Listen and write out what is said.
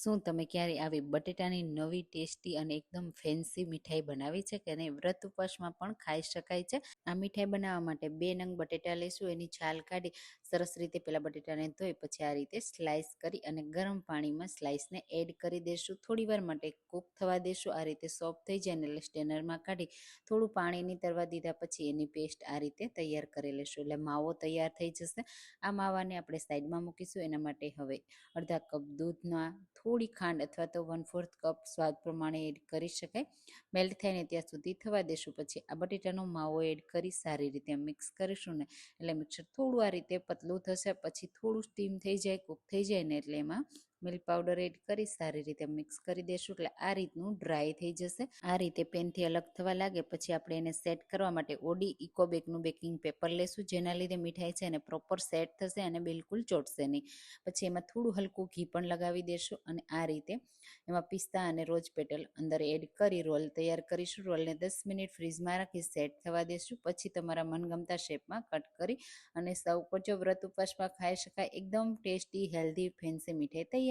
શું તમે ક્યારે આવી બટેટાની નવી ટેસ્ટી અને એકદમ ફેન્સી મીઠાઈ બનાવી છે કે નહીં? વ્રત ઉપવાસમાં પણ ખાઈ શકાય છે. આ મીઠાઈ બનાવવા માટે 2 નંગ બટેટા લઈશું. એની છાલ કાઢી સરસ રીતે પેલા બટેટાને ધોઈ પછી આ રીતે સ્લાઈસ કરી અને ગરમ પાણીમાં સ્લાઈસને એડ કરી દઈશું. થોડી વાર માટે કૂક થવા દઈશું. આ રીતે સોફ્ટ થઈ જાય ને એટલે સ્ટેનરમાં કાઢી થોડું પાણી નીતરવા દીધા પછી એની પેસ્ટ આ રીતે તૈયાર કરી લઈશું. એટલે માવો તૈયાર થઈ જશે. આ માવાને આપણે સાઈડમાં મૂકીશું. એના માટે હવે અડધા કપ દૂધના થોડી ખાંડ અથવા તો 1/4 કપ સ્વાદ પ્રમાણે એડ કરી શકાય. મેલ્ટ થાય ને ત્યાં સુધી થવા દેશું. પછી આ બટેટાનો માવો એડ કરી સારી રીતે મિક્સ કરીશું ને એટલે મિક્સર થોડું આ રીતે પતલું થશે. પછી થોડું સ્ટીમ થઈ જાય, કૂક થઈ જાય ને એટલે એમાં મિલ્ક પાવડર એડ કરી સારી રીતે મિક્સ કરી દેશું. એટલે આ રીતનું ડ્રાય થઈ જશે. આ રીતે પેનથી અલગ થવા લાગે પછી આપણે એને સેટ કરવા માટે ઓડી ઇકો બેકનું બેકિંગ પેપર લેશું, જેના લીધે મીઠાઈ છે એને પ્રોપર સેટ થશે અને બિલકુલ ચોટશે નહીં. પછી એમાં થોડું હલકું ઘી પણ લગાવી દેશું અને આ રીતે એમાં પિસ્તા અને રોઝ પેટલ અંદર એડ કરી રોલ તૈયાર કરીશું. રોલને 10 મિનિટ ફ્રીઝમાં રાખી સેટ થવા દેશું. પછી તમારા મનગમતા શેપમાં કટ કરી અને સર્વ કરજો. વ્રત ઉપવાસમાં ખાઈ શકાય એકદમ ટેસ્ટી, હેલ્ધી, ફેન્સી મીઠાઈ તૈયાર.